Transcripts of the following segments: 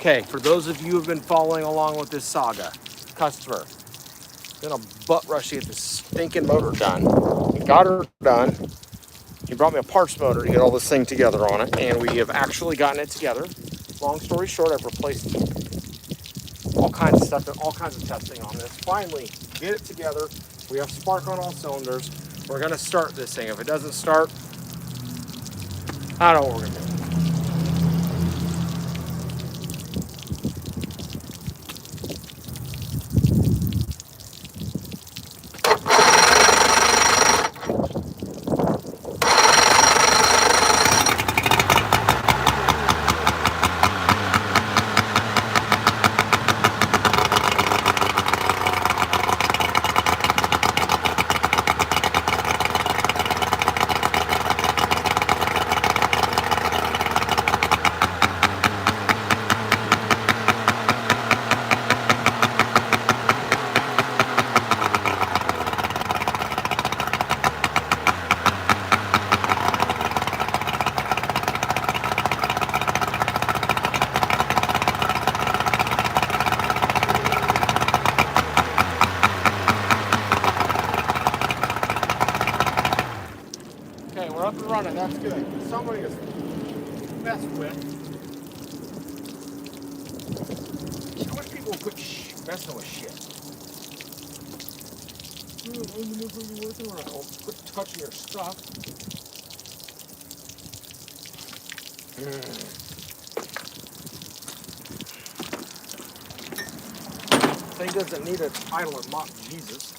Okay, for those of you who have been following along with this saga, customer, gonna butt rush to get this stinking motor done. We got her done. He brought me a parts motor to get all this thing together on it, and we have actually gotten it together. Long story short, I've replaced all kinds of stuff and all kinds of testing on this. Finally, get it together. We have spark on all cylinders. We're gonna start this thing. If it doesn't start, I don't know what we're gonna do. Okay, we're up and running. That's good. Somebody is messed with. I wish people would quit messing with shit. Quit touching your stuff. Thing doesn't need an idler mop, Jesus.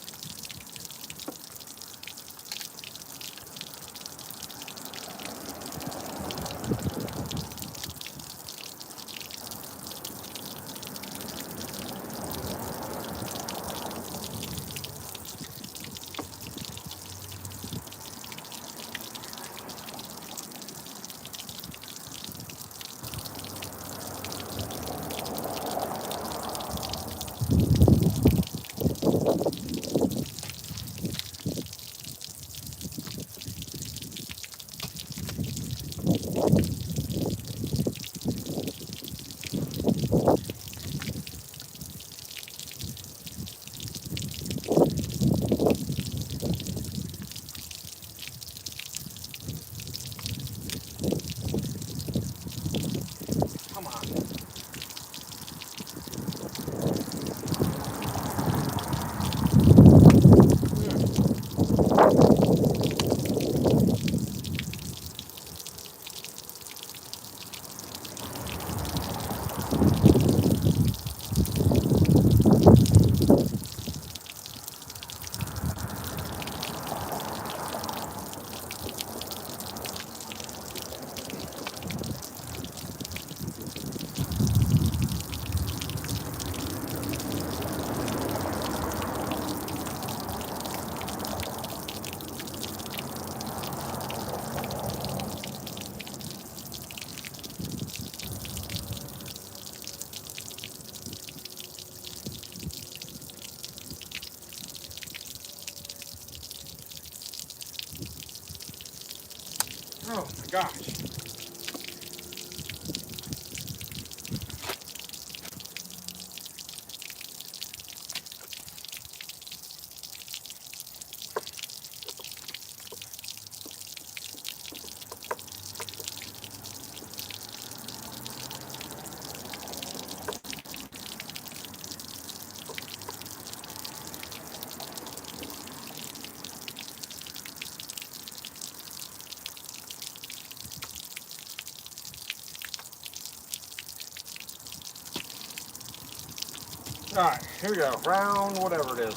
Come on. Oh my gosh. All right, here we go. Round whatever it is.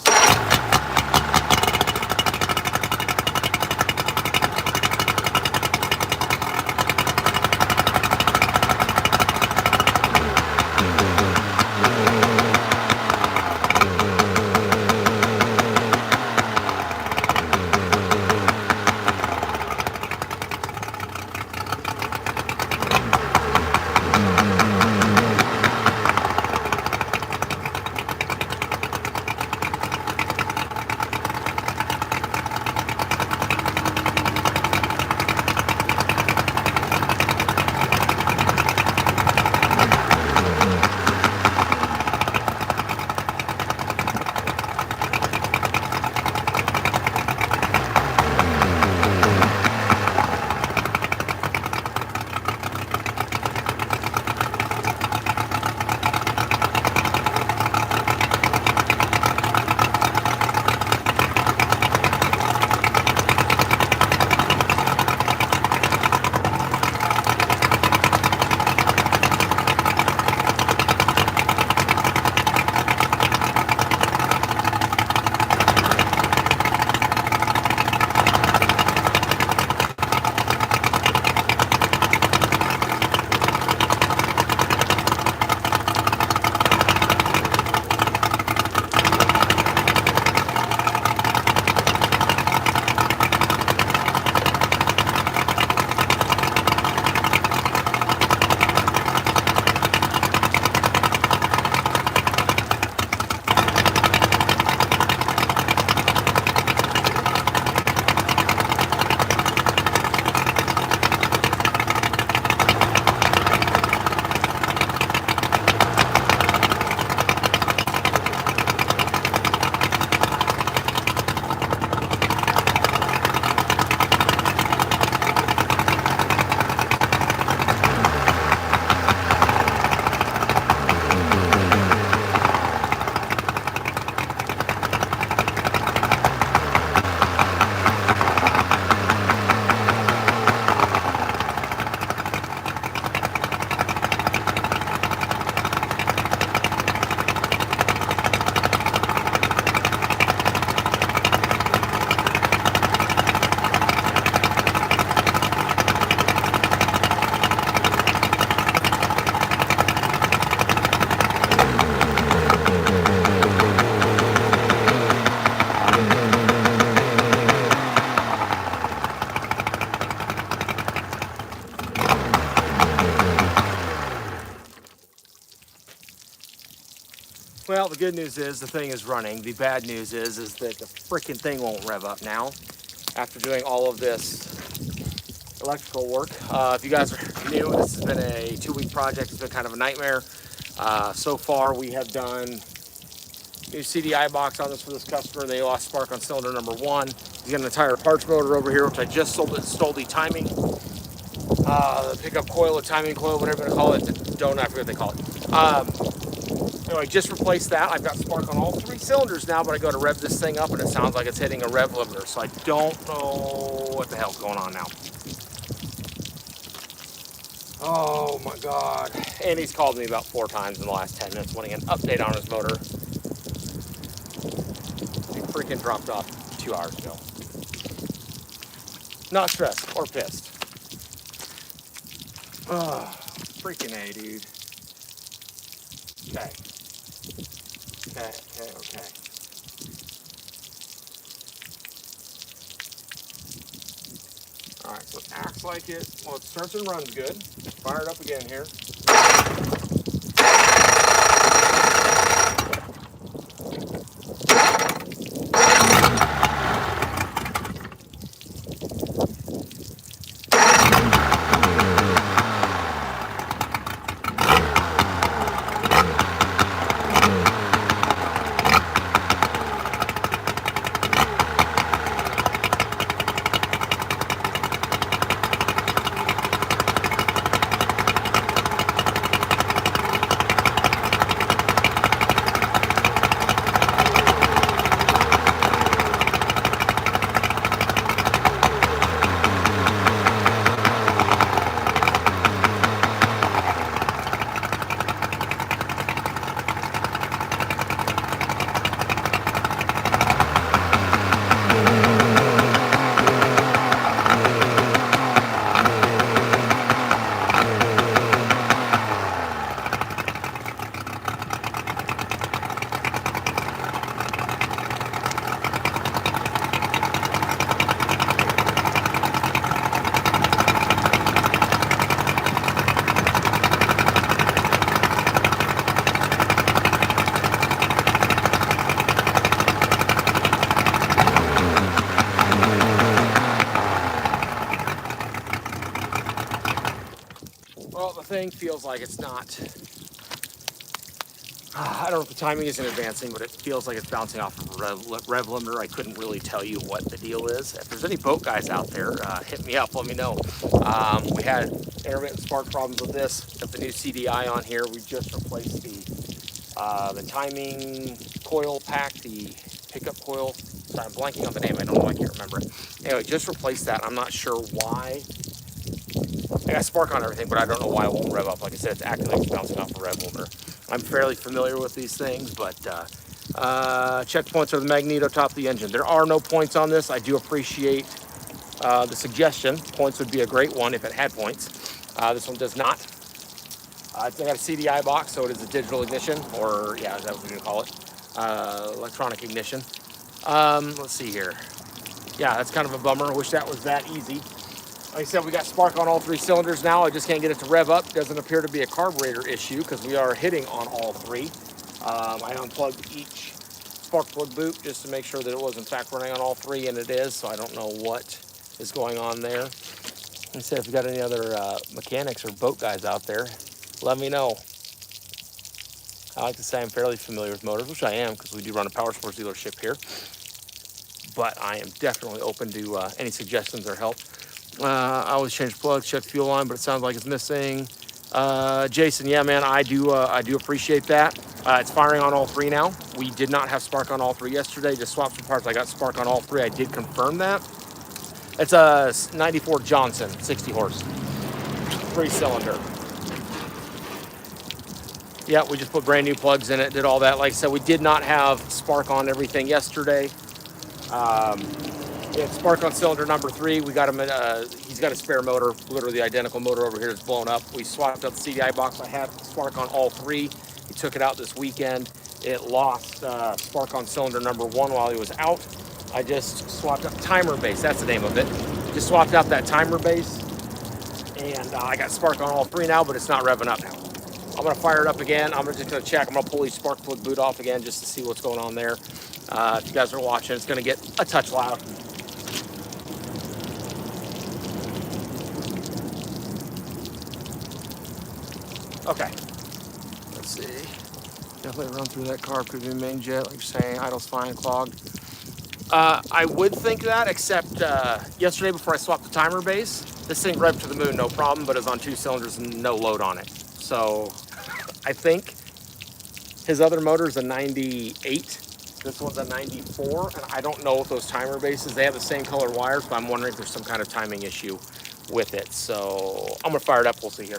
the good news is the thing is running. The bad news is that the freaking thing won't rev up now after doing all of this electrical work. If you guys are new, this has been a 2-week project. It's been kind of a nightmare. So far, we have done new CDI box on this for this customer. They lost spark on cylinder number 1. He's got an entire parts motor over here, which I just installed the timing, the pickup coil, the timing coil, whatever you call it. I forget what they call it. Anyway, just replaced that. I've got spark on all 3 cylinders now, but I go to rev this thing up and it sounds like it's hitting a rev limiter. So I don't know what the hell's going on now. Oh my God. And he's called me about 4 times in the last 10 minutes wanting an update on his motor. He freaking dropped off 2 hours ago. Not stressed or pissed. Oh, freaking A, dude. Okay. Okay. All right, so it acts like it, well, it starts and runs good. Fire it up again here. Well, the thing feels like it's not, I don't know if the timing isn't advancing, but it feels like it's bouncing off of a rev limiter. I couldn't really tell you what the deal is. If there's any boat guys out there, hit me up, let me know. We had intermittent spark problems with this. Got the new CDI on here. We just replaced the timing coil pack, the pickup coil. Sorry, I'm blanking on the name. I don't know. I can't remember it. Anyway, just replaced that. I'm not sure why. I got spark on everything, but I don't know why it won't rev up. Like I said, it's acting like it's bouncing off a rev limiter. I'm fairly familiar with these things, but check points are the magneto top of the engine. There are no points on this. I do appreciate the suggestion. Points would be a great one if it had points. This one does not. It's got a CDI box, so it is a digital ignition, or yeah, is that what we're gonna call it? Electronic ignition. Let's see here. Yeah, that's kind of a bummer. I wish that was that easy. Like I said, we got spark on all 3 cylinders now. I just can't get it to rev up. Doesn't appear to be a carburetor issue because we are hitting on all 3. I unplugged each spark plug boot just to make sure that it was in fact running on all 3, and it is. So I don't know what is going on there. Like I said, if you got any other mechanics or boat guys out there, let me know. I like to say I'm fairly familiar with motors, which I am because we do run a power sports dealership here. But I am definitely open to any suggestions or help. I always change plugs, check fuel line, but it sounds like it's missing. Jason, yeah, man, I do appreciate that. It's firing on all 3 now. We did not have spark on all 3 yesterday. Just swapped some parts. I got spark on all 3. I did confirm that. It's a 94 Johnson, 60 horse, 3-cylinder. Yeah, we just put brand new plugs in it, did all that. Like I said, we did not have spark on everything yesterday. Yeah, spark on cylinder number 3. We got him. He's got a spare motor, literally the identical motor over here that's blown up. We swapped out the CDI box. I had spark on all 3. He took it out this weekend. It lost spark on cylinder number 1 while he was out. I just swapped out timer base. That's the name of it. Just swapped out that timer base, and I got spark on all 3 now, but it's not revving up now. I'm gonna fire it up again. I'm just gonna check. I'm gonna pull these spark plug boot off again just to see what's going on there. If you guys are watching, it's gonna get a touch loud. Okay, let's see. Definitely run through that carb, could be main jet, like you're saying, idle's fine, clogged. I would think that, except yesterday before I swapped the timer base, this thing revved to the moon, no problem, but it's on 2 cylinders and no load on it. So I think his other motor's a 98. This one's a 94, and I don't know if those timer bases, they have the same color wires, but I'm wondering if there's some kind of timing issue with it. So I'm gonna fire it up, we'll see here.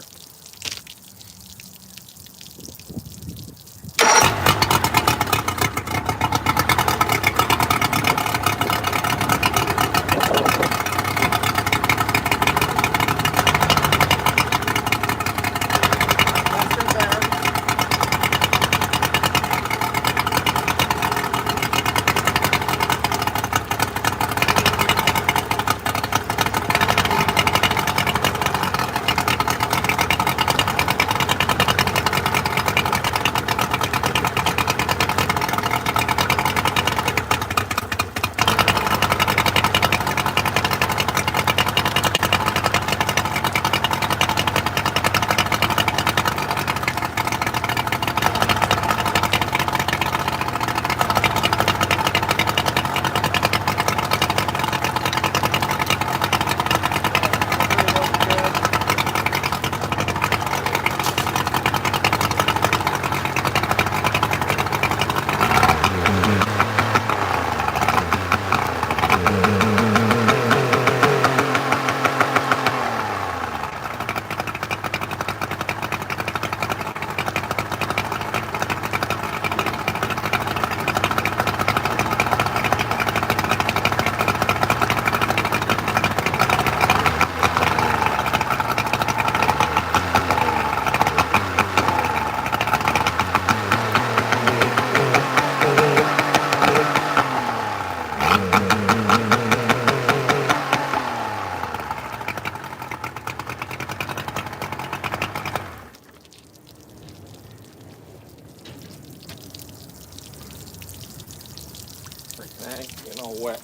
Getting all wet.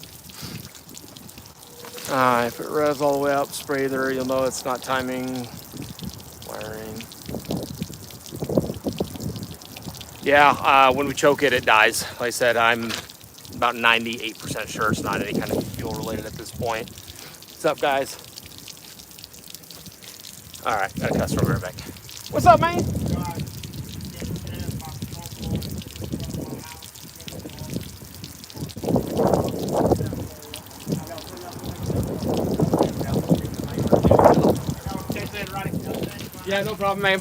If it revs all the way up, spray there, you'll know it's not timing, wiring. Yeah, when we choke it, it dies. Like I said, I'm about 98% sure it's not any kind of fuel related at this point. What's up, guys? All right, got a customer right back. What's up, man? Yeah, no problem, man.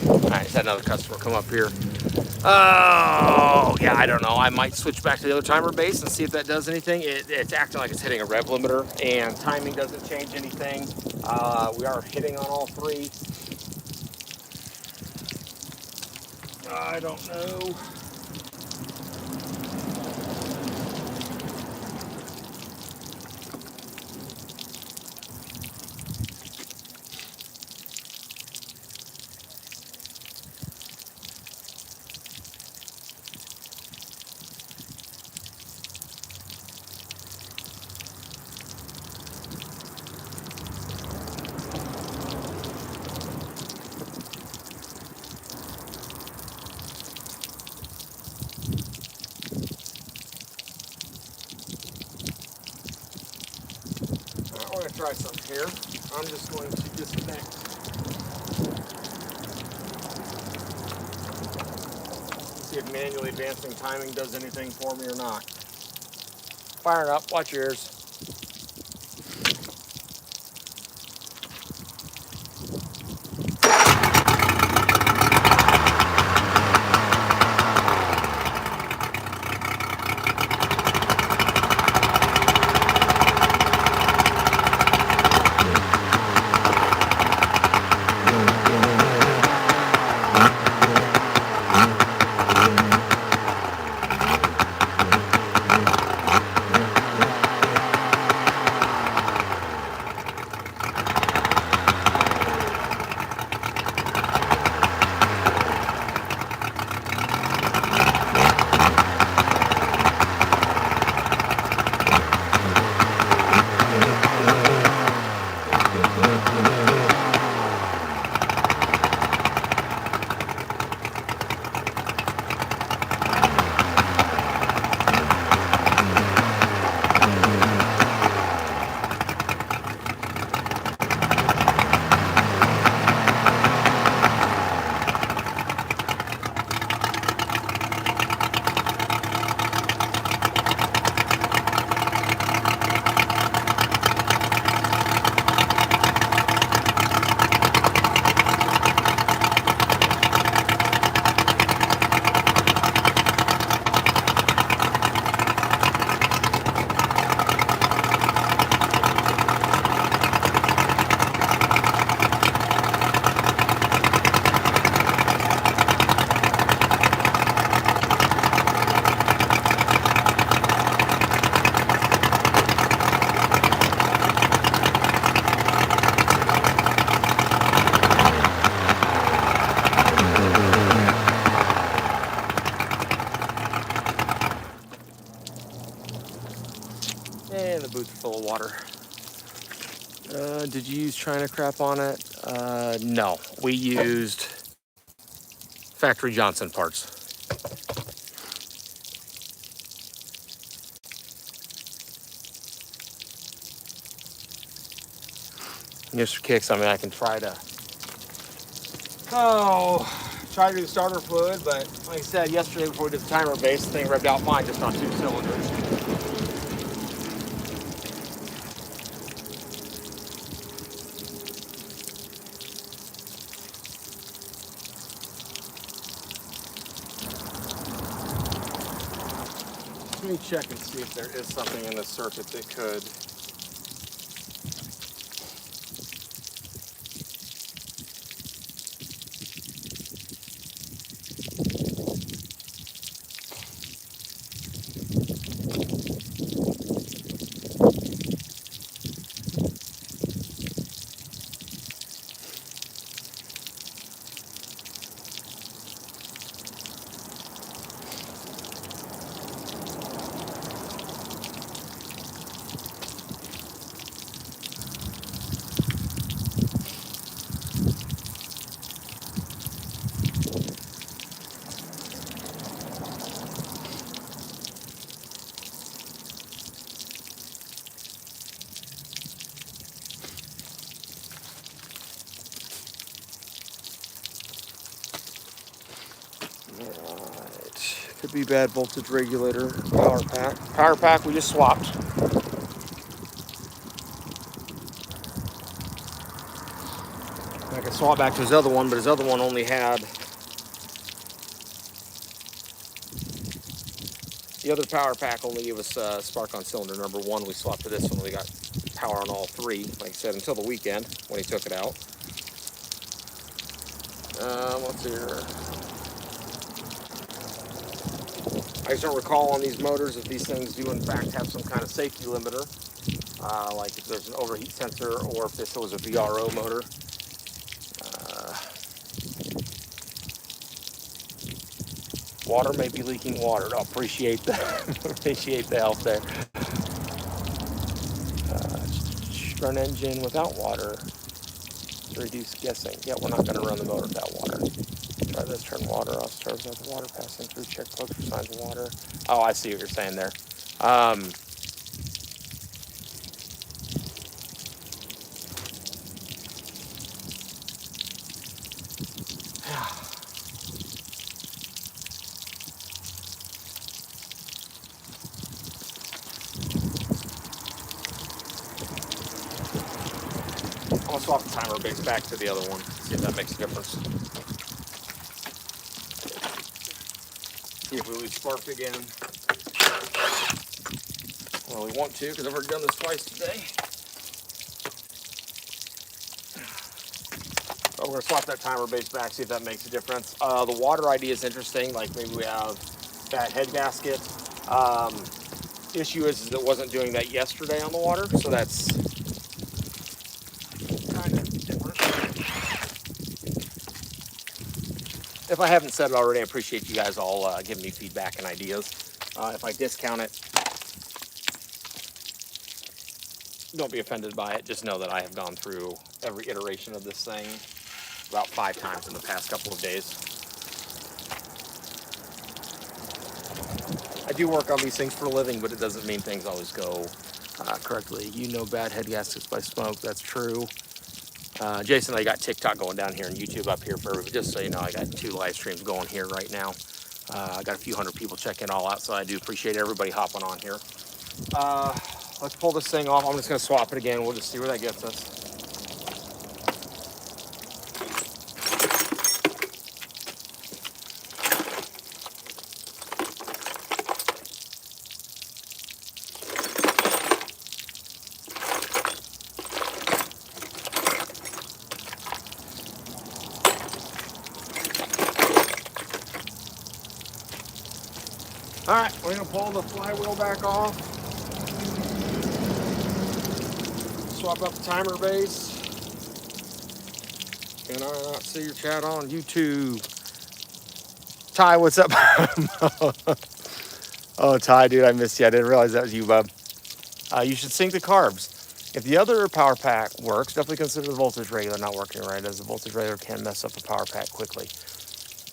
All right, just had another customer come up here. Oh, yeah, I don't know. I might switch back to the other timer base and see if that does anything. It's acting like it's hitting a rev limiter, and timing doesn't change anything. We are hitting on all 3. I don't know. We're going to try something here. I'm just going to disconnect. See if manually advancing timing does anything for me or not. Firing up, watch your ears. loop full of water. Did you use China crap on it? No, we used factory Johnson parts. Just for kicks, I mean, I can try to do the starter fluid, but like I said yesterday before we did the timer base, the thing revved out fine just on 2 cylinders. Let me check and see if there is something in the circuit that could. Could be bad voltage regulator, power pack. Power pack we just swapped. I can swap back to his other one, but his other one only had the other power pack only gave us spark on cylinder number 1. We swapped to this one. We got power on all 3. Like I said, until the weekend when he took it out. What's here? I just don't recall on these motors if these things do in fact have some kind of safety limiter, like if there's an overheat sensor or if this was a VRO motor. Water may be leaking water. I appreciate the appreciate the help there. Run engine without water to reduce guessing. Yeah, we're not going to run the motor without water. Try this. Turn water off. Start without the water passing through. Check plugs for signs of water. Oh, I see what you're saying there. I'll swap the timer base back to the other one. See if that makes a difference. See if we lose spark again. Well, we want to because I've already done this twice today. So we're going to swap that timer base back, see if that makes a difference. The water idea is interesting. Like maybe we have that head gasket. Issue is it wasn't doing that yesterday on the water, so that's kind of different. If I haven't said it already, I appreciate you guys all giving me feedback and ideas. If I discount it, don't be offended by it. Just know that I have gone through every iteration of this thing about 5 times in the past couple of days. I do work on these things for a living, but it doesn't mean things always go correctly. You know bad head gaskets by smoke. That's true. Jason, I got TikTok going down here and YouTube up here for everybody. Just so you know, I got 2 live streams going here right now. I got a few hundred people checking all out, so I do appreciate everybody hopping on here. Let's pull this thing off. I'm just going to swap it again. We'll just see where that gets us. All right, we're going to pull the flywheel back off. Swap up the timer base. Can I not see your chat on YouTube? Ty, what's up? Oh, Ty, dude, I missed you. I didn't realize that was you, bub. You should sync the carbs. If the other power pack works, definitely consider the voltage regulator not working right, as the voltage regulator can mess up a power pack quickly.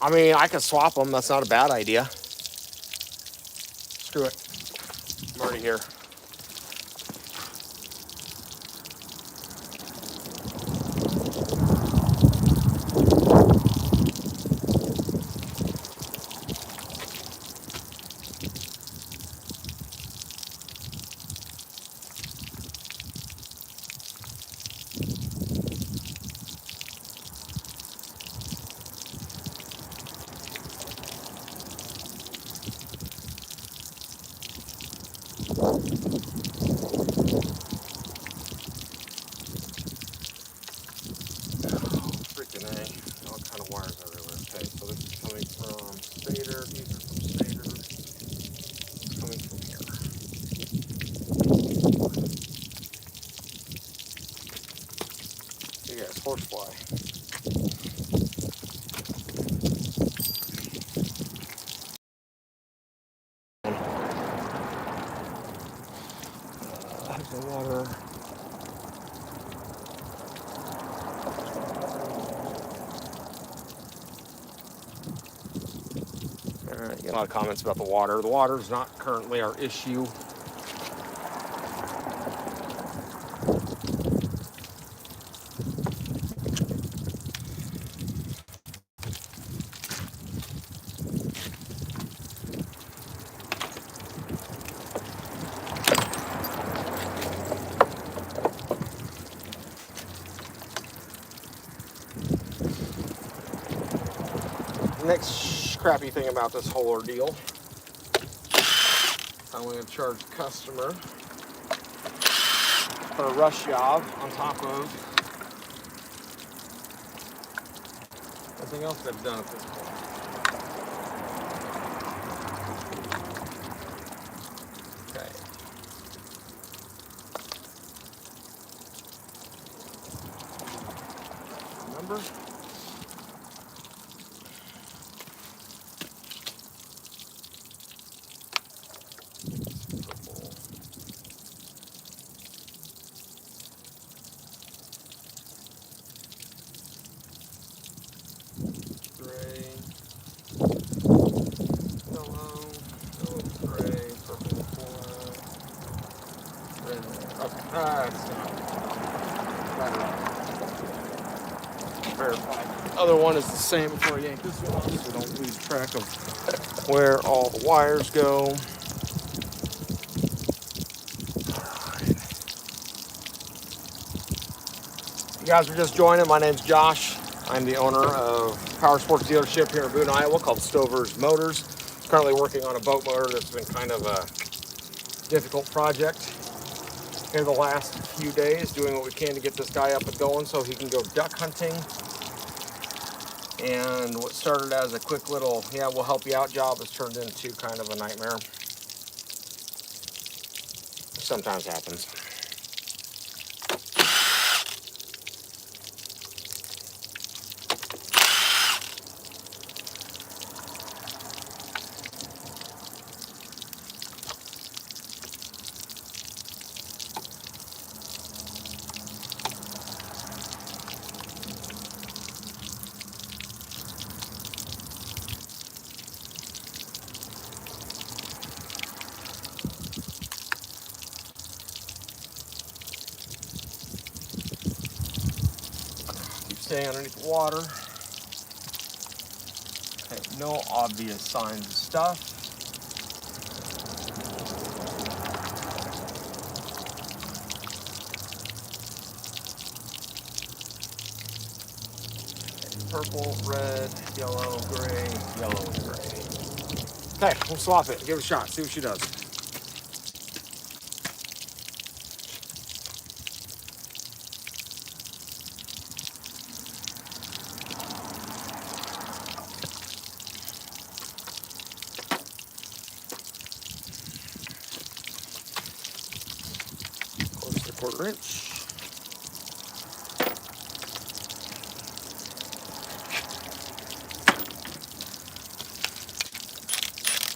I mean, I could swap them. That's not a bad idea. Screw it. I'm already here. Freaking A. All kind of wires everywhere. Okay, so this is coming from stator. These are from stator. It's coming from here. You guys, horsefly. There's the water. You get a lot of comments about the water. The water is not currently our issue. The next crappy thing about this whole ordeal, I'm going to charge the customer for a rush job on top of everything else they've done at this point. Okay. Remember? Other one is the same before I yank this one off, so don't lose track of where all the wires go. Alright. You guys are just joining. My name's Josh. I'm the owner of power sports dealership here in Boone, Iowa called StoversMotors. Currently working on a boat motor that's been kind of a difficult project here the last few days, doing what we can to get this guy up and going so he can go duck hunting. And what started as a quick little, yeah, we'll help you out job has turned into kind of a nightmare. Sometimes happens. Stay underneath the water. Okay, no obvious signs of stuff. Okay, purple, red, yellow, gray, yellow, gray. Okay, we'll swap it. Give it a shot. See what she does. Close to 1/4 inch.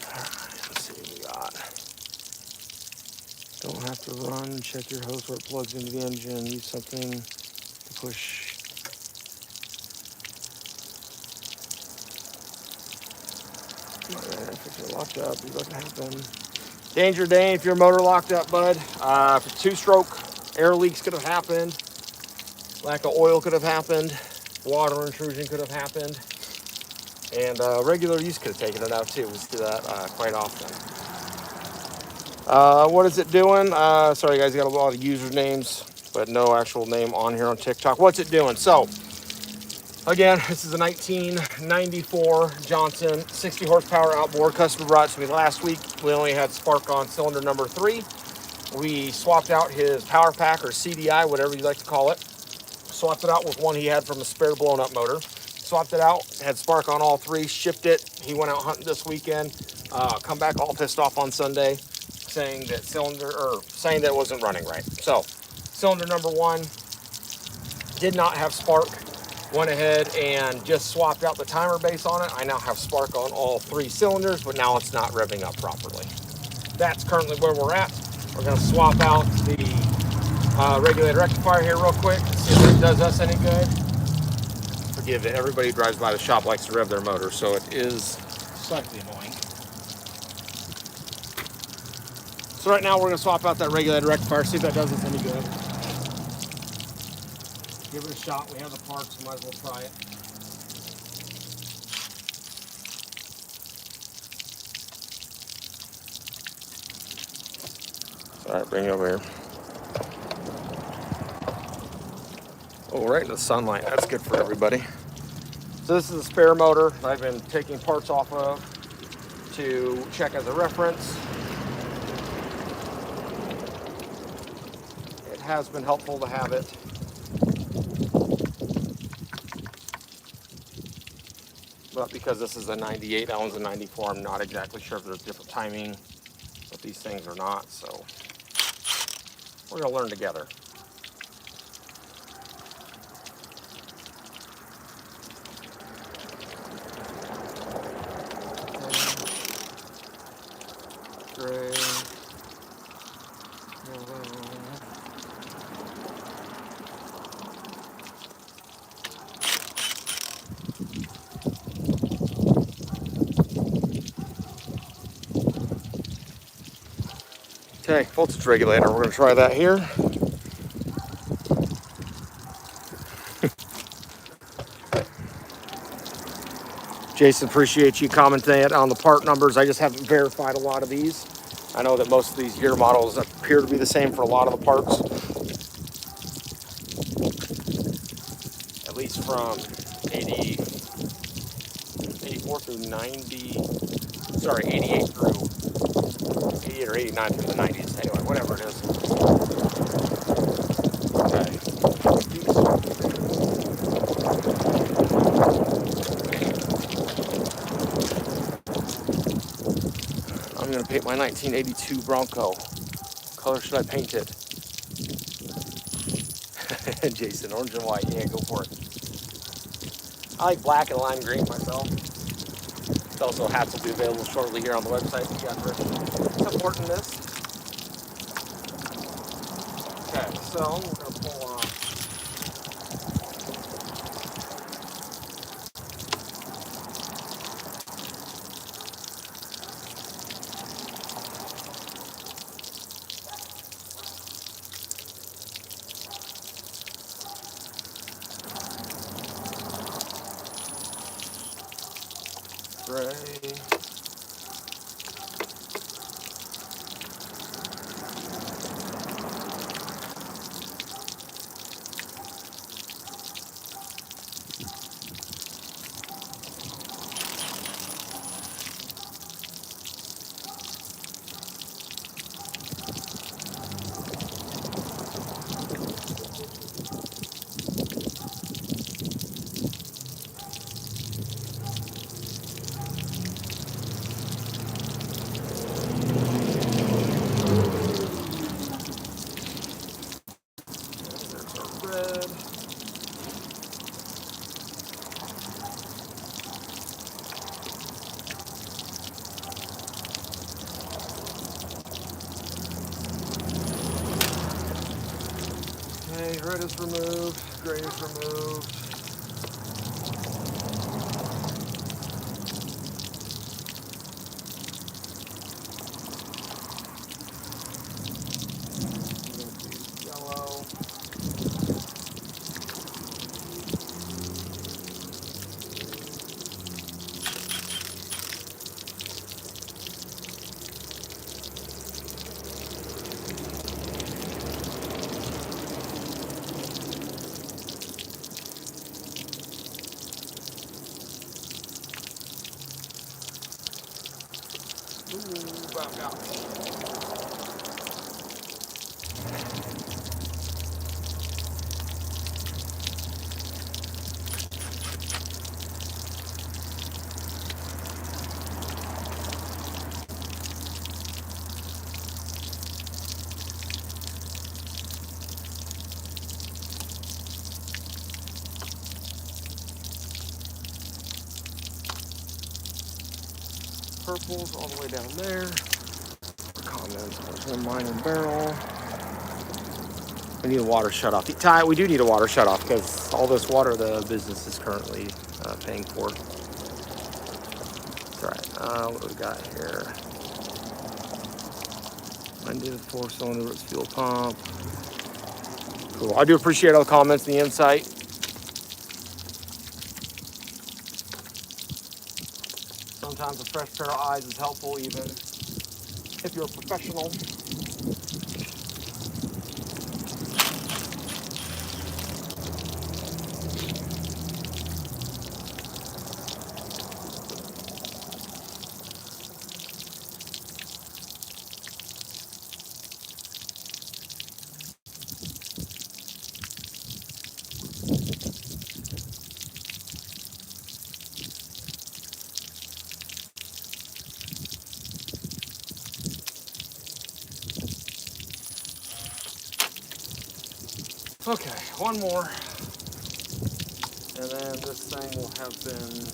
Alright, let's see what we got. Don't have to run engine, check your hose where it plugs into the engine, use something to push. If you're locked up, see what can happen. Danger Dane, if your motor locked up, bud. For two-stroke, air leaks could have happened. Lack of oil could have happened. Water intrusion could have happened. And regular use could have taken it out too. We see that quite often. What is it doing? Sorry guys, got a lot of usernames, but no actual name on here on TikTok. What's it doing? So, again, this is a 1994 Johnson 60 horsepower outboard. Customer brought it to me last week. We only had spark on cylinder number 3. We swapped out his power pack or CDI, whatever you like to call it. Swapped it out with one he had from a spare blown up motor. Swapped it out, had spark on all 3, shipped it. He went out hunting this weekend. Come back all pissed off on Sunday, saying that it wasn't running right. So, cylinder number 1 did not have spark. Went ahead and just swapped out the timer base on it. I now have spark on all 3 cylinders, but now it's not revving up properly. That's currently where we're at. We're going to swap out the regulator rectifier here real quick, see if it does us any good. Forgive it, everybody who drives by the shop likes to rev their motor, so it is slightly annoying. So right now we're going to swap out that regulator rectifier, see if that does us any good. Give it a shot. We have the parts, might as well try it. All right, bring it over here. Oh, right in the sunlight. That's good for everybody. So this is a spare motor I've been taking parts off of to check as a reference. It has been helpful to have it. But because this is a 98, that one's a 94, I'm not exactly sure if there's different timing with these things or not. So we're going to learn together. Gray. Okay, voltage regulator. We're going to try that here. Jason, appreciate you commenting on the part numbers. I just haven't verified a lot of these. I know that most of these year models appear to be the same for a lot of the parts. At least from 84 through 90. Sorry, 88 or 89 through the 90s. Anyway, whatever it is. Okay. I'm going to paint my 1982 Bronco. What color should I paint it? Jason, orange and white. Yeah, go for it. I like black and lime green myself. Also, hats will be available shortly here on the website. If you guys are supporting this. Okay, so we're going to pull off. Gray. Okay, red is removed, gray is removed. Yellow. Ooh, back out. Purples all the way down there. Comments. There's one mine and barrel. We need a water shutoff. Ty, we do need a water shutoff because all this water the business is currently paying for. That's right. What do we got here? Undid 4-cylinder fuel pump. Cool. I do appreciate all the comments and the insight. Sometimes a fresh pair of eyes is helpful, even if you're a professional. Okay, one more. And then this thing will have been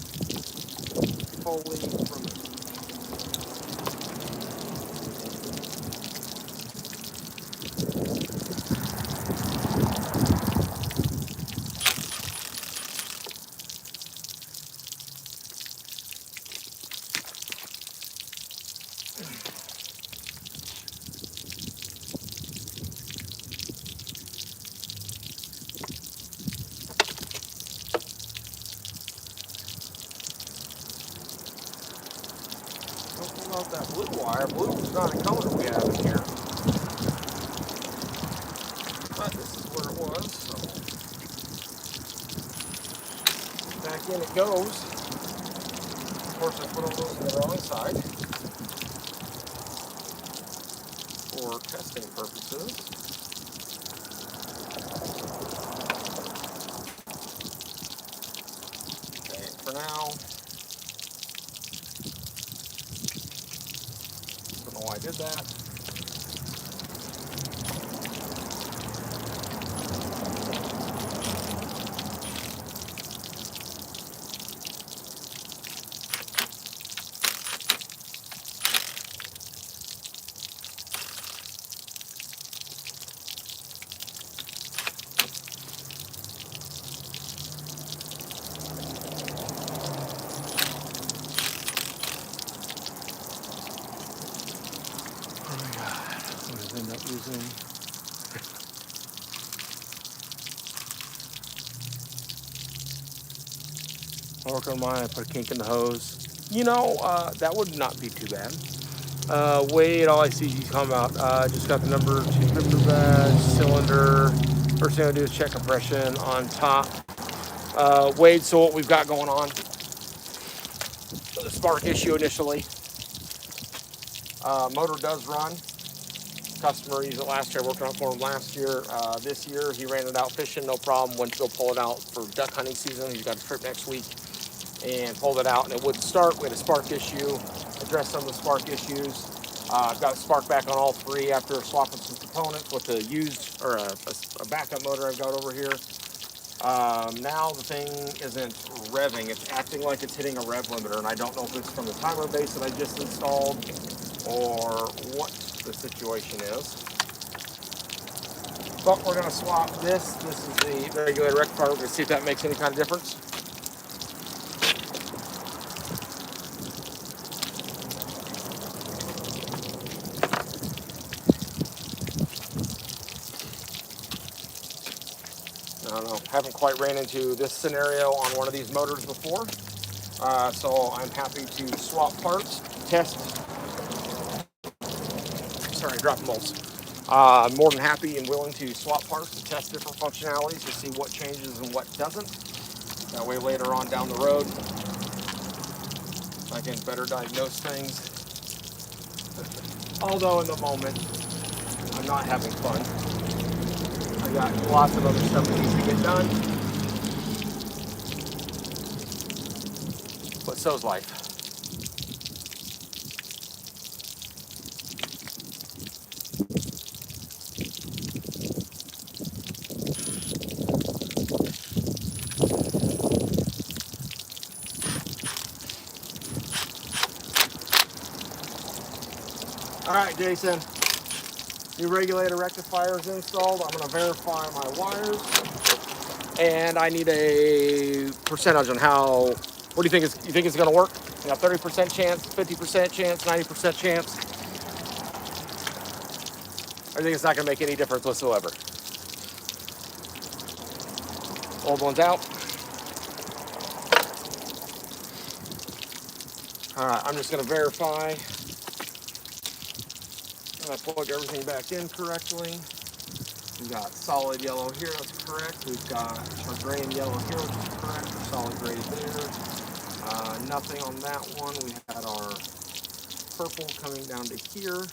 fully removed. Don't pull out that blue wire. Blue is not a color we have in here. But this is where it was, so back in it goes. Of course, I put all those in the wrong side for testing purposes. Okay, for now, don't know why I did that. End up using I'll work on mine. I put a kink in the hose. You know, that would not be too bad. Wade, all I see you talking about. Just got the number 2 gripper badge, cylinder. First thing I do is check compression on top. Wade, so what we've got going on, the spark issue initially. Motor does run. Customer used it last year, working on it for him last year. This year, he ran it out fishing, no problem. Went to go pull it out for duck hunting season. He's got a trip next week and pulled it out, and it would start. We had a spark issue, addressed some of the spark issues. I've got a spark back on all 3 after swapping some components with a used, or a backup motor I've got over here. Now the thing isn't revving. It's acting like it's hitting a rev limiter, and I don't know if it's from the timer base that I just installed or what the situation is. But we're going to swap this. This is the regulator rectifier. We're going to see if that makes any kind of difference. I don't know. Haven't quite ran into this scenario on one of these motors before. So I'm happy to swap parts, test. Sorry, dropping bolts. I'm more than happy and willing to swap parts to test different functionalities to see what changes and what doesn't. That way later on down the road, I can better diagnose things. Although in the moment, I'm not having fun. I got lots of other stuff that needs to get done. But so's life. All right, Jason. New regulator rectifier is installed. I'm going to verify my wires. And I need a percentage on how, what do you think you think it's going to work? You got 30% chance, 50% chance, 90% chance? I think it's not going to make any difference whatsoever. Old one's out. All right, I'm just going to verify. And I plug everything back in correctly. We've got solid yellow here, that's correct. We've got our gray and yellow here, which is correct. Solid gray there. Nothing on that one. We had our purple coming down to here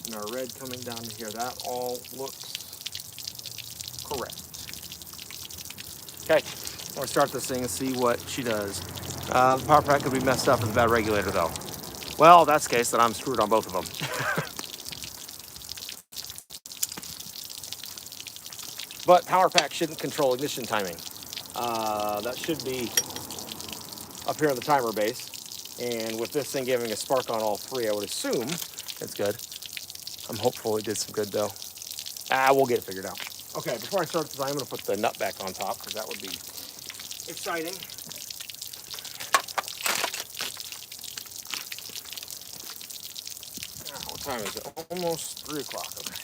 and our red coming down to here. That all looks correct. Okay, I'm going to start this thing and see what she does. The power pack could be messed up with a bad regulator though. Well, that's the case, then I'm screwed on both of them. But power pack shouldn't control ignition timing. That should be up here on the timer base. And with this thing giving a spark on all three, I would assume it's good. I'm hopeful it did some good though. We'll get it figured out. Okay, before I start this, I'm gonna put the nut back on top because that would be exciting. What time is it? Almost 3 o'clock, okay.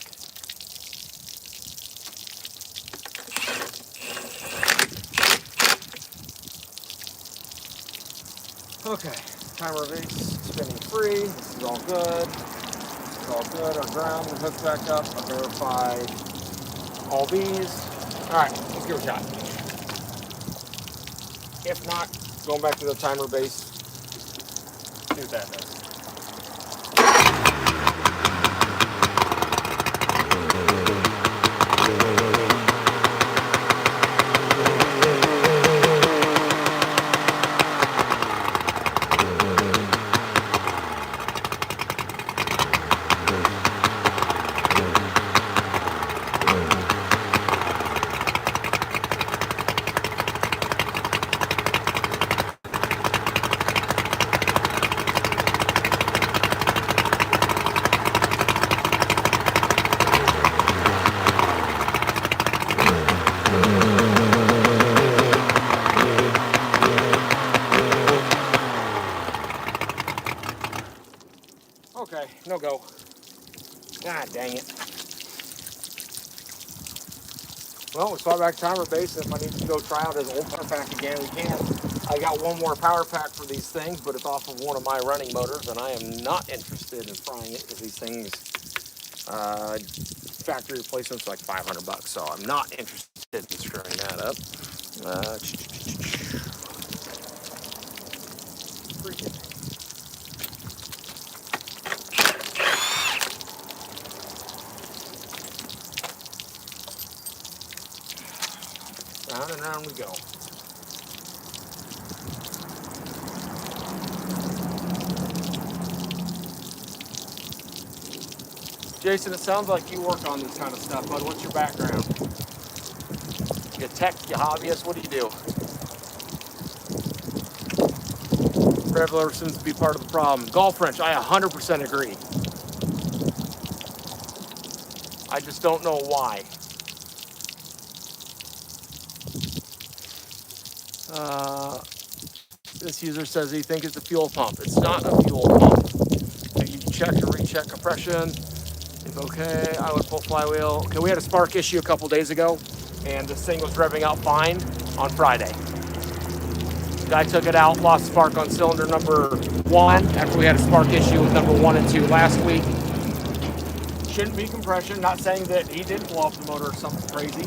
Okay, timer base spinning free. This is all good. It's all good. Our ground is hooked back up. I verified all these. All right, let's give it a shot. If not, going back to the timer base, see what that does. Okay, no go. God dang it. Well, we swap back to timer base. If I need to go try out his old power pack again, we can. I got one more power pack for these things, but it's off of one of my running motors, and I am not interested in frying it because these things, factory replacement's like $500, so I'm not interested in screwing that up. Freaking. Round and round we go. Jason, it sounds like you work on this kind of stuff, bud. What's your background? You a tech, you hobbyist, what do you do? Reveler seems to be part of the problem. Golf wrench, I 100% agree. I just don't know why. This user says he thinks it's a fuel pump. It's not a fuel pump. So you check and recheck compression. If okay, I would pull flywheel. Okay, we had a spark issue a couple days ago, and this thing was revving out fine on Friday. Guy took it out, lost spark on cylinder number 1 after we had a spark issue with number 1 and 2 last week. Shouldn't be compression. Not saying that he didn't blow up the motor or something crazy,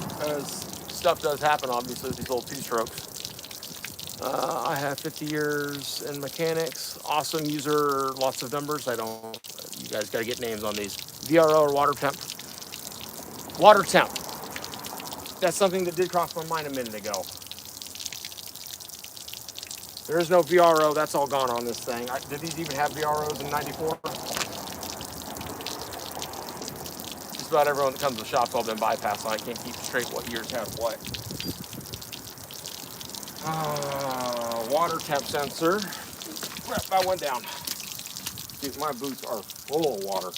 because stuff does happen, obviously, with these little two-strokes. I have 50 years in mechanics. Awesome user, lots of numbers. You guys got to get names on these. VRO or water temp? Water temp. That's something that did cross my mind a minute ago. There is no VRO. That's all gone on this thing. Did these even have VROs in 94? Just about everyone that comes to the shop's all been bypassed, so I can't keep straight what years had what. Water temp sensor. Crap, that went down. Dude, my boots are full of water.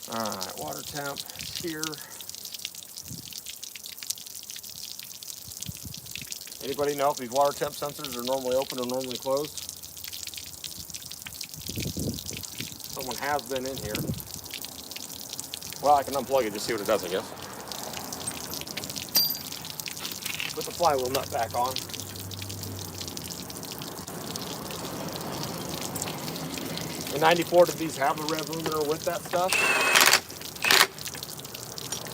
Alright, water temp here. Anybody know if these water temp sensors are normally open or normally closed? Someone has been in here. Well, I can unplug it, just see what it does, I guess. Put the flywheel nut back on. In 94, did these have a rev limiter with that stuff?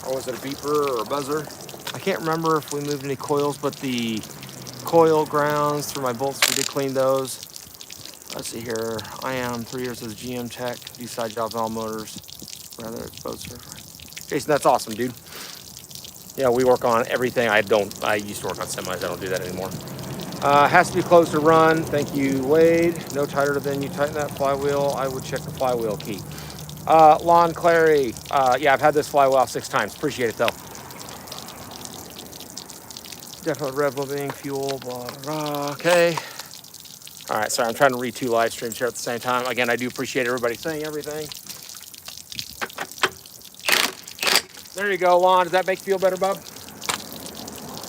Or was it a beeper or a buzzer? I can't remember if we moved any coils, but the coil grounds through my bolts, we did clean those. Let's see here. I am 3 years as a GM tech, do side jobs on all motors. Rather exposed to. Jason, that's awesome, dude. Yeah, we work on everything. I used to work on semis. I don't do that anymore. Has to be closed to run. Thank you, Wade. No tighter than you tighten that flywheel. I would check the flywheel key. Lon Clary. Yeah, I've had this flywheel out 6 times. Appreciate it, though. Definitely rev limiting, fuel, blah, blah, blah. Okay. All right, sorry, I'm trying to read 2 live streams here at the same time. Again, I do appreciate everybody saying everything. There you go, Lon. Does that make you feel better, bub?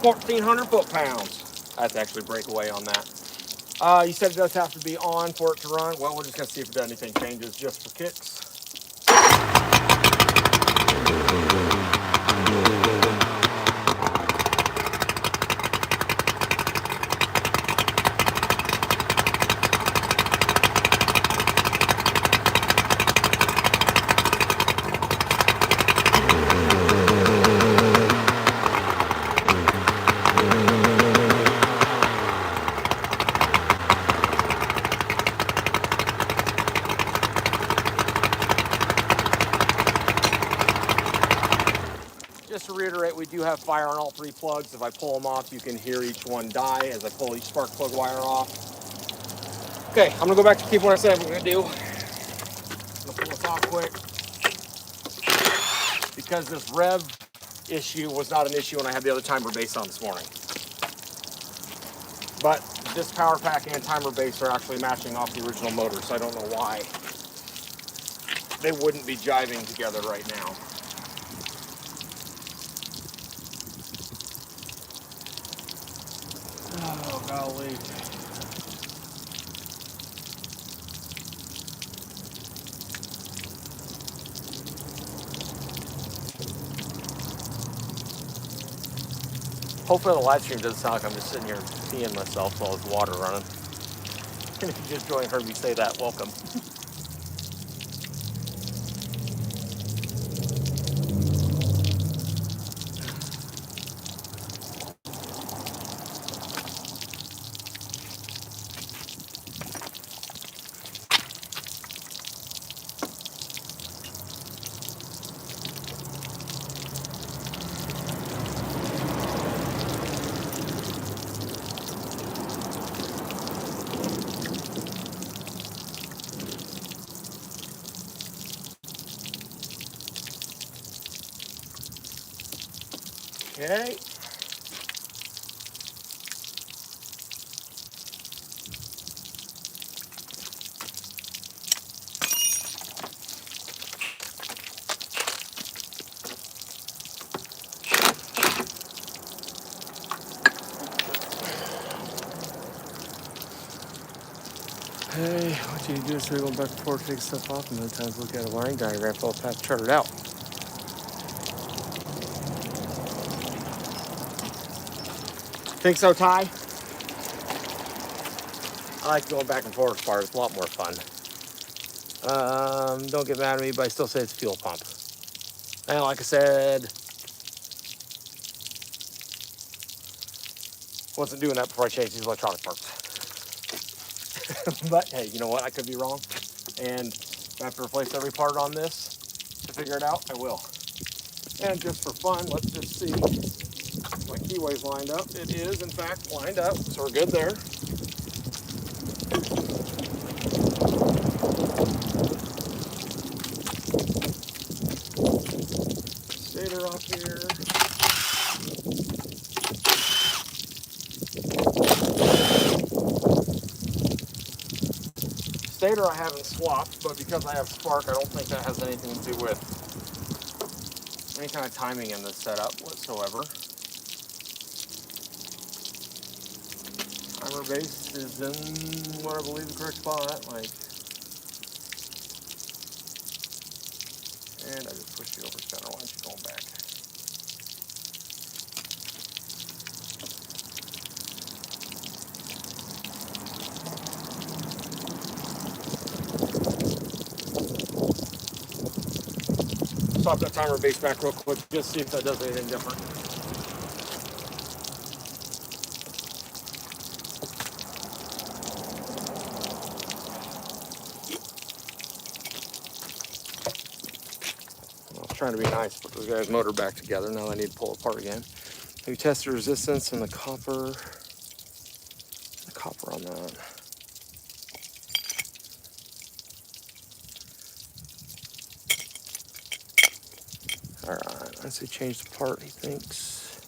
1,400 foot-pounds. That's actually breakaway on that. You said it does have to be on for it to run. Well, we're just going to see if it does anything changes just for kicks. Just to reiterate, we do have fire on all 3 plugs. If I pull them off, you can hear each one die as I pull each spark plug wire off. Okay, I'm gonna go back to keep what I said I'm gonna do. I'm gonna pull this off quick. Because this rev issue was not an issue when I had the other timer base on this morning. But this power pack and timer base are actually matching off the original motor, so I don't know why they wouldn't be jiving together right now. Oh, golly. Hopefully the live stream doesn't sound like I'm just sitting here peeing myself while there's water running. And if you just joined heard me say that, welcome. Okay. first you do is so we go back and forth, take stuff off, and then times look at a wiring diagram, fill a path, chart it out. Think so, Ty? I like going back and forth part. It's a lot more fun. Don't get mad at me, but I still say it's a fuel pump. And like I said, wasn't doing that before I changed these electronic parts. But hey, you know what? I could be wrong. And if I have to replace every part on this to figure it out, I will. And just for fun, let's just see if my keyway's lined up. It is, in fact, lined up, so we're good there. Stator off here. Stator I haven't swapped, but because I have spark, I don't think that has anything to do with any kind of timing in this setup whatsoever. Timer base is in what I believe the correct spot, like, and I just pushed you over center. Why aren't you going back? Swap that timer base back real quick, just see if that does anything different. I was trying to be nice, put this guy's motor back together. Now I need to pull it apart again. Maybe test the resistance and the copper on that. All right, let's see, change the part, he thinks.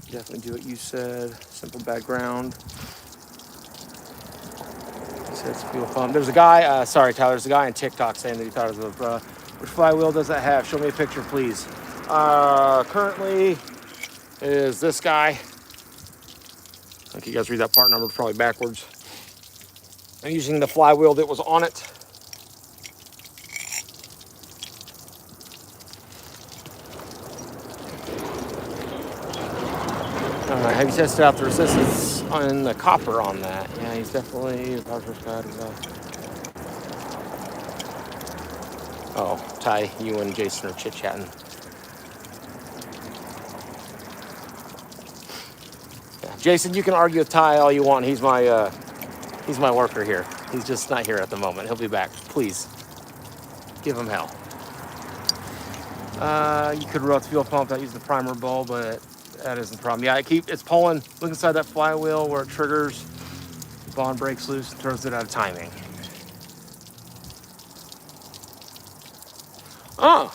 Definitely do what you said. Simple background. He says fuel pump. There's a guy, sorry Tyler, there's a guy on TikTok saying that he thought it was a, which flywheel does that have? Show me a picture, please. Currently is this guy. I think you guys read that part number probably backwards. I'm using the flywheel that was on it. Have you tested out the resistance on the copper on that? Yeah, he's definitely Oh, Ty, you and Jason are chit-chatting. Yeah, Jason, you can argue with Ty all you want. He's my worker here. He's just not here at the moment. He'll be back. Please, give him hell. You could route the fuel pump without using the primer bowl, but that isn't the problem. Yeah, it's pulling. Look inside that flywheel where it triggers. Bond breaks loose and throws it out of timing. Oh.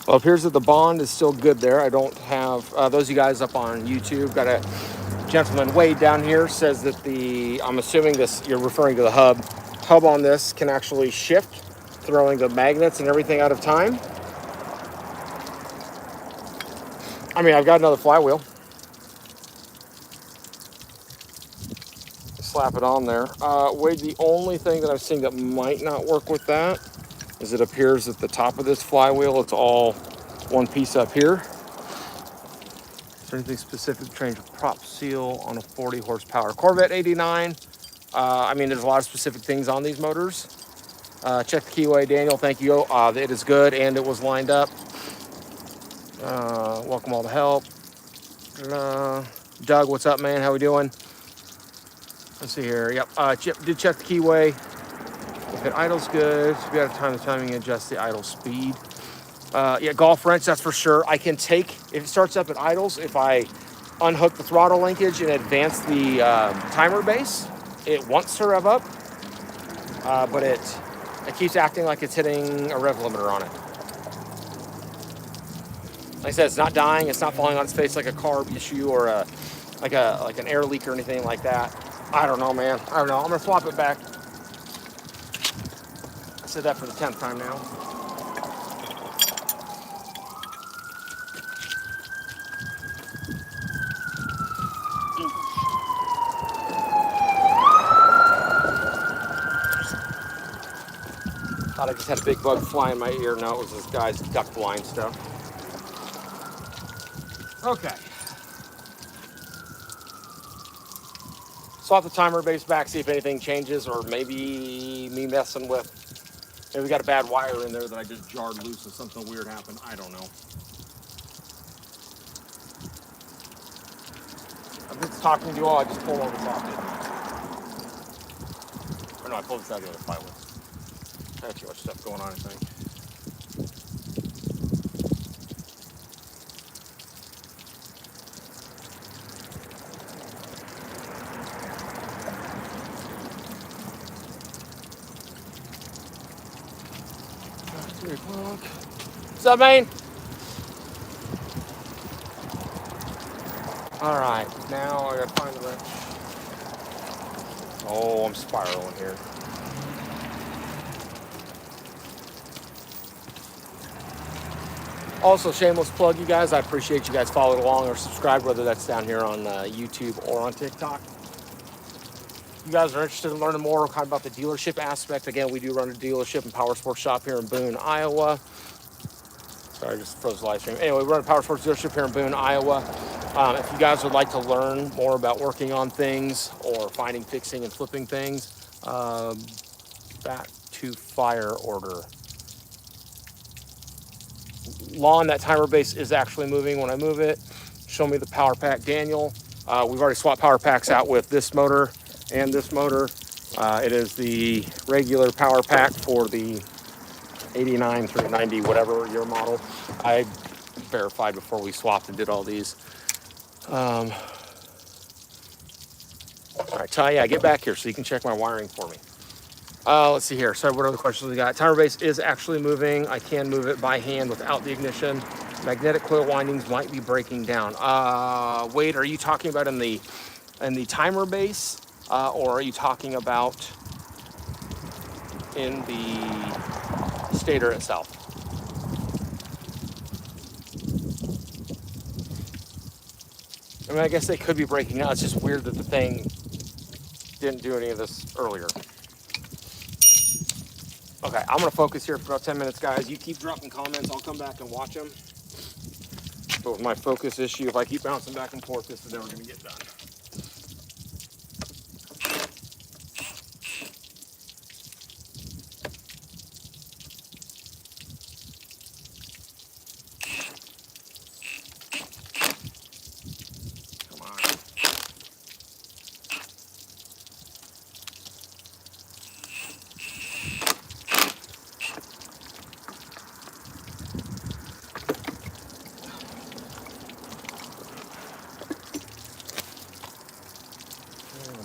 Well, it appears that the bond is still good there. I don't have, those of you guys up on YouTube, got a gentleman Wade down here says that I'm assuming this, you're referring to the hub on this can actually shift, throwing the magnets and everything out of time. I mean, I've got another flywheel. Slap it on there. Wade, the only thing that I've seen that might not work with that is it appears at the top of this flywheel, it's all one piece up here. Is there anything specific to change a prop seal on a 40 horsepower Corvette 89? I mean, there's a lot of specific things on these motors. Check the keyway, Daniel. Thank you. It is good and it was lined up. Welcome all the help. Doug, what's up, man? How we doing? Let's see here. Yep. Chip did check the keyway. If it idles good, so we got to time the timing and adjust the idle speed. Yeah, golf wrench, that's for sure. I can take, if it starts up at idles, if I unhook the throttle linkage and advance the timer base, it wants to rev up, but it keeps acting like it's hitting a rev limiter on it. Like I said, it's not dying. It's not falling on its face like a carb issue or like an air leak or anything like that. I don't know, man. I don't know. I'm gonna swap it back. I said that for the 10th time now. Thought I just had a big bug fly in my ear. No, it was this guy's duck blind stuff. Okay. Swap the timer base back, see if anything changes, or maybe me messing with, maybe we got a bad wire in there that I just jarred loose and something weird happened. I don't know. I'm just talking to you all. I just pulled on the socket. Or no, I pulled this out of the other Flywheel. I have too much stuff going on, I think. What's up, man? All right, now I gotta find the wrench. Oh, I'm spiraling here. Also, shameless plug, you guys. I appreciate you guys following along or subscribe, whether that's down here on YouTube or on TikTok. You guys are interested in learning more kind of about the dealership aspect. Again, we do run a dealership and power sports shop here in Boone, Iowa. Sorry, I just froze the live stream. Anyway, we run a power sports dealership here in Boone, Iowa. If you guys would like to learn more about working on things or finding, fixing, and flipping things, back to fire order. Lawn, that timer base is actually moving when I move it. Show me the power pack, Daniel. We've already swapped power packs out with this motor and this motor. It is the regular power pack for the 89 through 90, whatever year model. I verified before we swapped and did all these. All right, Ty, yeah, get back here so you can check my wiring for me. Let's see here. So what other questions we got? Timer base is actually moving. I can move it by hand without the ignition. Magnetic coil windings might be breaking down. Wade, are you talking about in the timer base, or are you talking about in the stator itself? I mean, I guess they could be breaking down. It's just weird that the thing didn't do any of this earlier. Okay, I'm gonna focus here for about 10 minutes, guys. You keep dropping comments, I'll come back and watch them. But with my focus issue, if I keep bouncing back and forth, this is never gonna get done. Come on.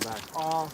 Back off.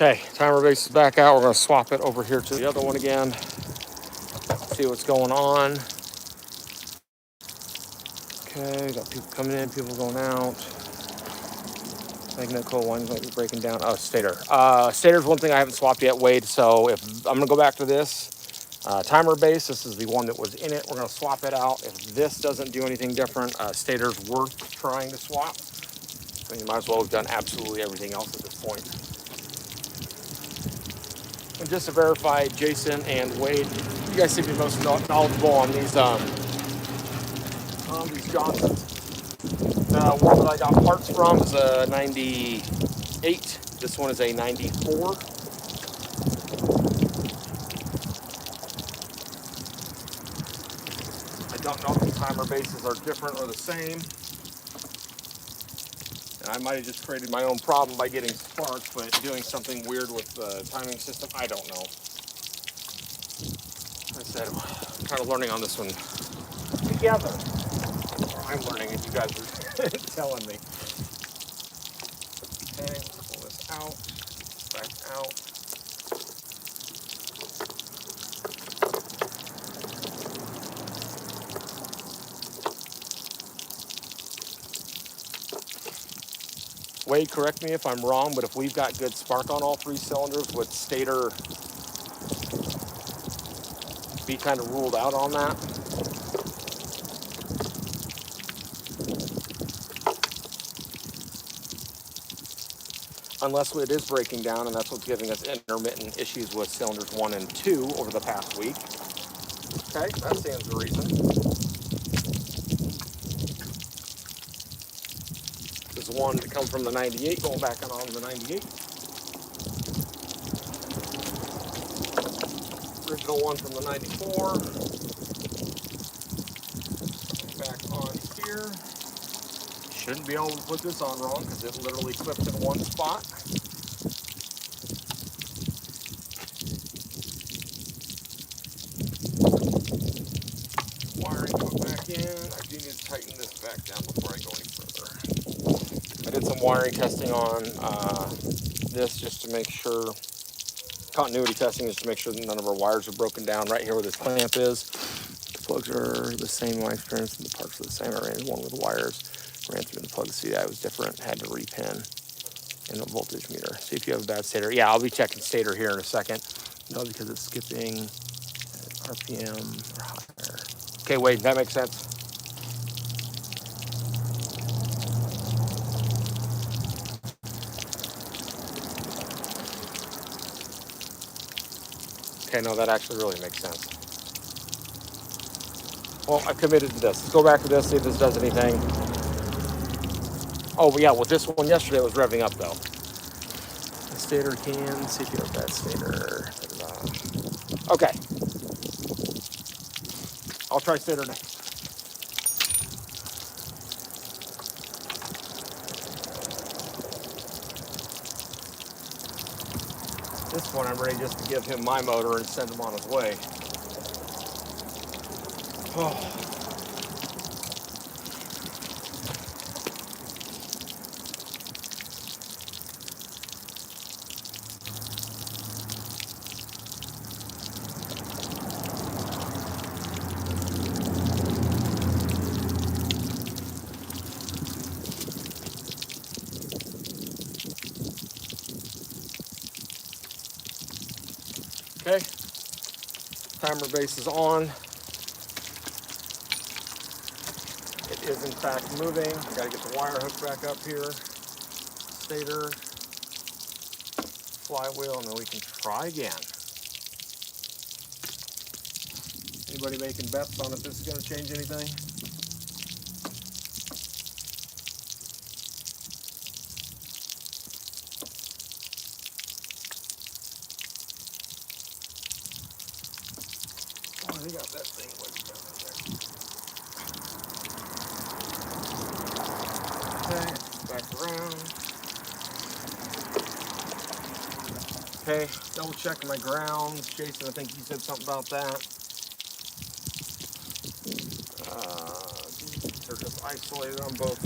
Okay, timer base is back out. We're gonna swap it over here to the other one again. See what's going on. Okay, got people coming in, people going out. Magnetic coil windings might be breaking down. Oh, stator. Stator's one thing I haven't swapped yet, Wade. So if I'm gonna go back to this timer base, this is the one that was in it. We're gonna swap it out. If this doesn't do anything different, stator's worth trying to swap. I mean, you might as well have done absolutely everything else at this point. And just to verify, Jason and Wade, you guys seem to be most knowledgeable on these Johnsons. The one that I got parts from is a 98. This one is a 94. I don't know if the timer bases are different or the same. And I might have just created my own problem by getting sparks, but doing something weird with the timing system, I don't know. Like I said, I'm kind of learning on this one together. I'm learning and you guys are telling me. Okay, pull this out, back out. Wade, correct me if I'm wrong, but if we've got good spark on all 3 cylinders, would stator be kind of ruled out on that? Unless it is breaking down, and that's what's giving us intermittent issues with cylinders 1 and 2 over the past week. Okay, that stands to reason. This is one that comes from the 98, going back on the 98. Original one from the 94. Back on here. Shouldn't be able to put this on wrong because it literally clips in one spot. Wiring put back in. I do need to tighten this back down before I go any further. I did some wiring testing on this just to make sure, continuity testing just to make sure that none of our wires are broken down. Right here where this clamp is, the plugs are the same in my experience and the parts are the same. I ran one with the wires, ran through the plug, see that was different, had to repin in the voltage meter. See if you have a bad stator. Yeah, I'll be checking stator here in a second. No, because it's skipping RPM or higher. Okay, Wade, that makes sense. Okay, no, that actually really makes sense. Well, I committed to this. Let's go back to this, see if this does anything. Oh, yeah, well, this one yesterday was revving up, though. The stator can, see if you have that stator. Okay. I'll try stator next. This one, I'm ready just to give him my motor and send him on his way. Oh. Okay, timer base is on. It is in fact moving. I gotta get the wire hooked back up here. Stator, flywheel, and then we can try again. Anybody making bets on if this is gonna change anything? Oh, they got that thing wedged down in there. Okay, back around. Okay, double checking my grounds. Jason, I think you said something about that. They're just isolated on both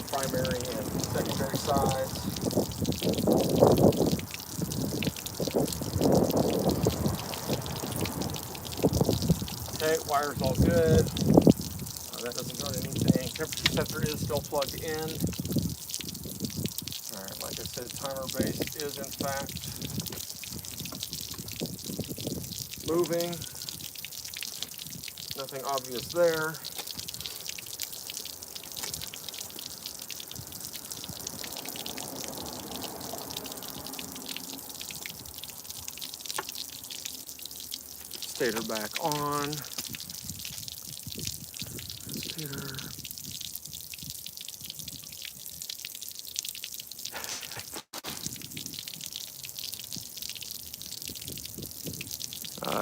primary and secondary sides. Okay, wire's all good. That doesn't go to anything. Temperature sensor is still plugged in. Alright, like I said, timer base is in fact moving. Nothing obvious there. stator back on. Stator.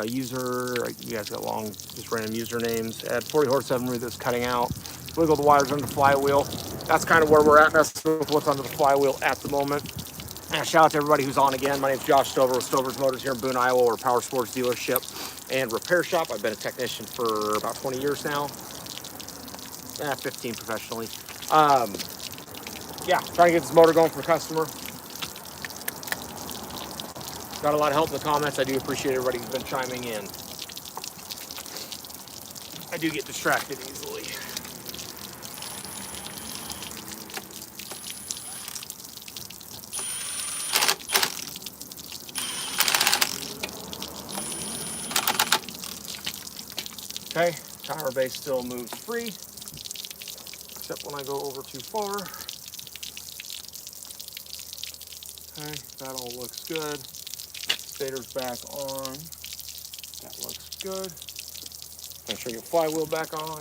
User, you guys got long, just random usernames. Add 40 horse 7 read that's cutting out. Wiggle the wires under the flywheel. That's kind of where we're at, messing with what's under the flywheel at the moment. And shout out to everybody who's on again. My name's Josh Stover with StoversMotors here in Boone, Iowa. We're a power sports dealership and repair shop. I've been a technician for about 20 years now. 15 professionally. Yeah, trying to get this motor going for the customer. Got a lot of help in the comments. I do appreciate everybody who's been chiming in. I do get distracted easily. Okay, timer base still moves free, except when I go over too far. Okay, that all looks good. Stator's back on. That looks good. Make sure your flywheel back on. All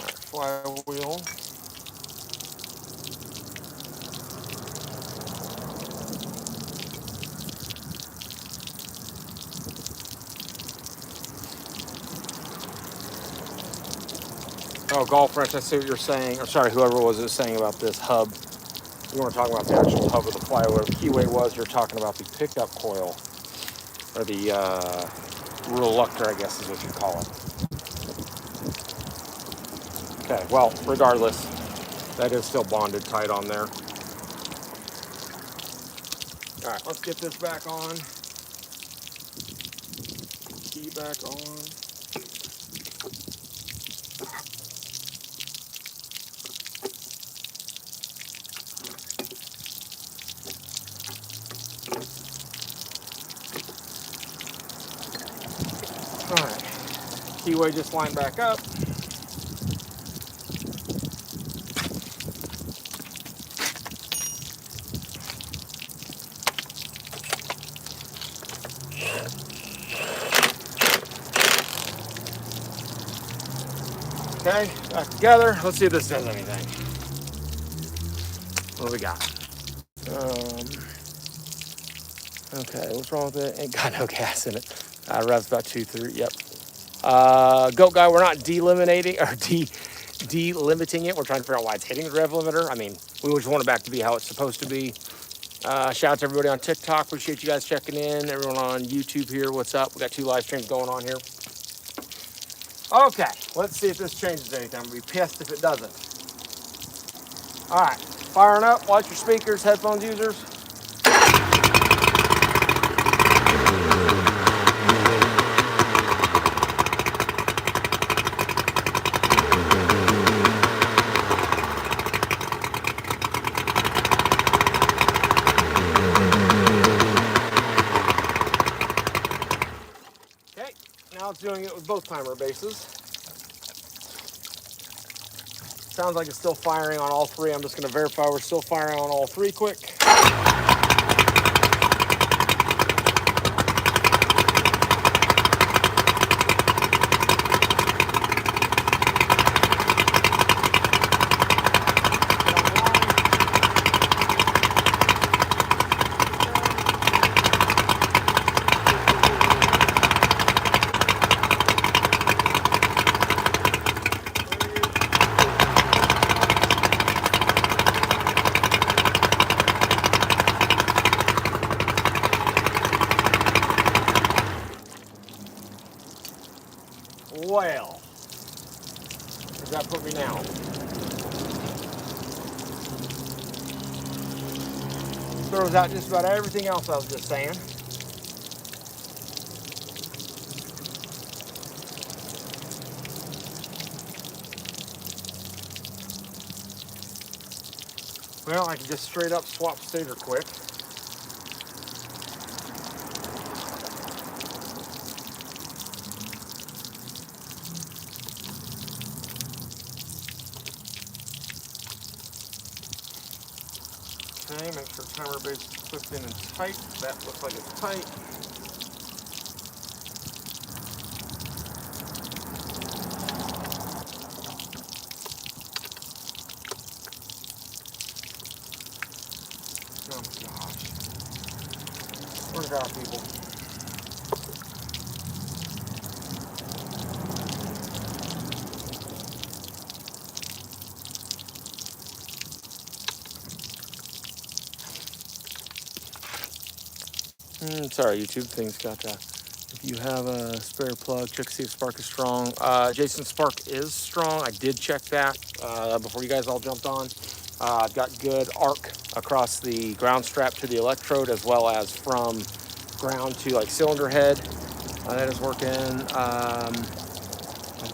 right, flywheel. Oh, golf wrench, I see what you're saying. I'm sorry, whoever was saying about this hub. You weren't talking about the actual hub of the flywheel. The keyway was you're talking about the pickup coil, or the reluctor, I guess is what you call it. Okay, well, regardless, that is still bonded tight on there. All right, let's get this back on. Key back on. All right, keyway just lined back up. Okay, back together. Let's see if this does anything. What do we got? Okay, what's wrong with it? Ain't got no gas in it. Revs about 2, 3, yep. Goat guy, we're not delimiting or delimiting it. We're trying to figure out why it's hitting the rev limiter. I mean, we just want it back to be how it's supposed to be. Shout out to everybody on TikTok. Appreciate you guys checking in. Everyone on YouTube here, what's up? We got 2 live streams going on here. Okay, let's see if this changes anything. I'm gonna be pissed if it doesn't. All right, firing up. Watch your speakers, headphones users. Okay, now it's doing it with both timer bases. Sounds like it's still firing on all 3. I'm just going to verify we're still firing on all 3 quick. Well, where does that put me now? Throws out just about everything else I was just saying. Well, I can just straight up swap stator quick. Okay, make sure it's Hammer base clipped in and tight. That looks like it's tight. Oh gosh. Where's our people? Sorry, YouTube thing's got that. If you have a spare plug, check to see if spark is strong. Jason's spark is strong. I did check that before you guys all jumped on. I've got good arc across the ground strap to the electrode, as well as from ground to like cylinder head. That is working. I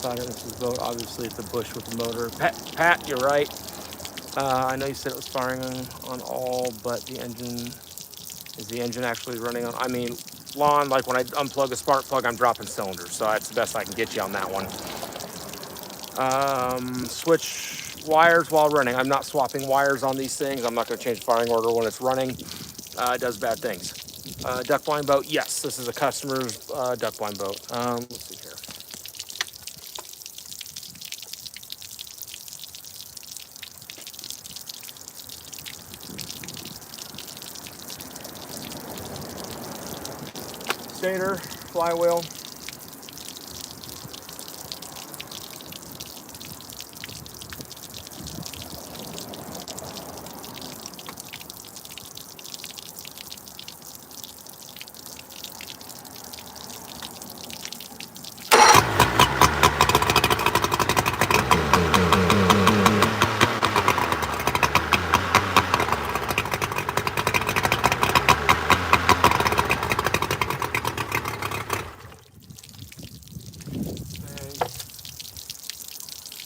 thought it was his boat. Obviously, it's a bush with the motor. Pat, you're right. I know you said it was firing on all, but the engine, is the engine actually running on? I mean, Lon, like when I unplug a spark plug, I'm dropping cylinders, so that's the best I can get you on that one. Switch wires while running. I'm not swapping wires on these things. I'm not going to change firing order when it's running. It does bad things. Duck blind boat. Yes, this is a customer's duck blind boat. Let's see here. Stator, flywheel.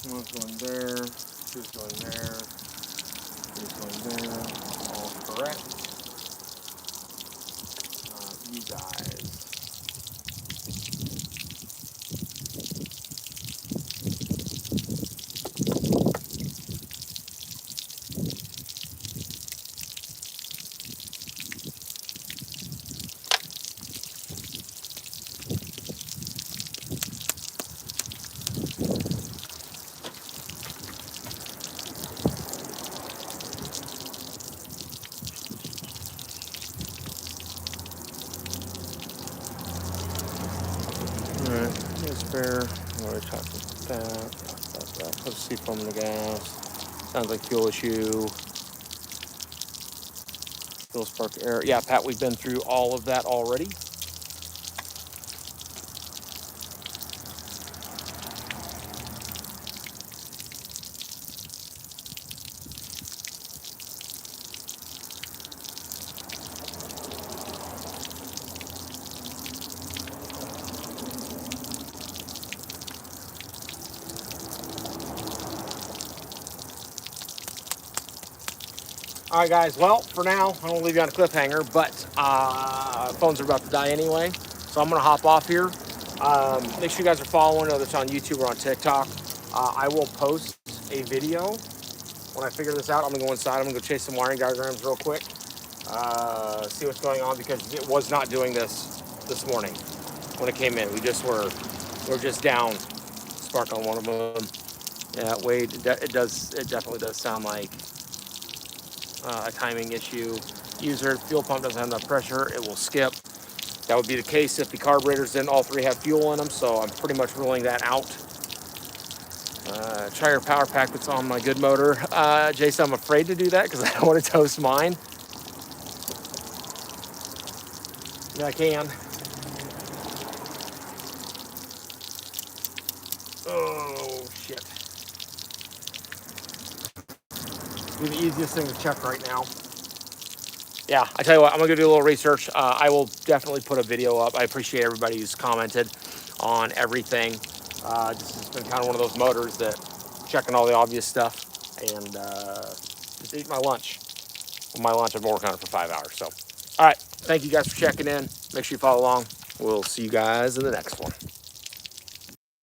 One's going there, two's going there, three's going there, all correct. You guys. Alright, here's spare. We already talked about that. Put a seafoam in the gas. Sounds like fuel issue. Fuel spark error. Yeah, Pat, we've been through all of that already. All right, guys. Well, for now, I don't want to leave you on a cliffhanger, but phones are about to die anyway, so I'm going to hop off here. Make sure you guys are following, whether it's on YouTube or on TikTok. I will post a video when I figure this out. I'm going to go inside. I'm going to go chase some wiring diagrams real quick, see what's going on, because it was not doing this morning when it came in. We're just down spark on one of them. Yeah, Wade, it definitely does sound like a timing issue. User fuel pump doesn't have enough pressure, it will skip. That would be the case if the carburetors didn't all three have fuel in them, so I'm pretty much ruling that out. Try your power pack that's on my good motor. Jason, I'm afraid to do that because I don't want to toast mine. Yeah, I can. Oh, shit. Be the easiest thing to check right now. Yeah, I tell you what, I'm gonna do a little research. I will definitely put a video up. I appreciate everybody who's commented on everything. This has been kind of one of those motors that checking all the obvious stuff and just eat my lunch. Well, my lunch, I've been working on it for 5 hours. So, all right, thank you guys for checking in. Make sure you follow along. We'll see you guys in the next one.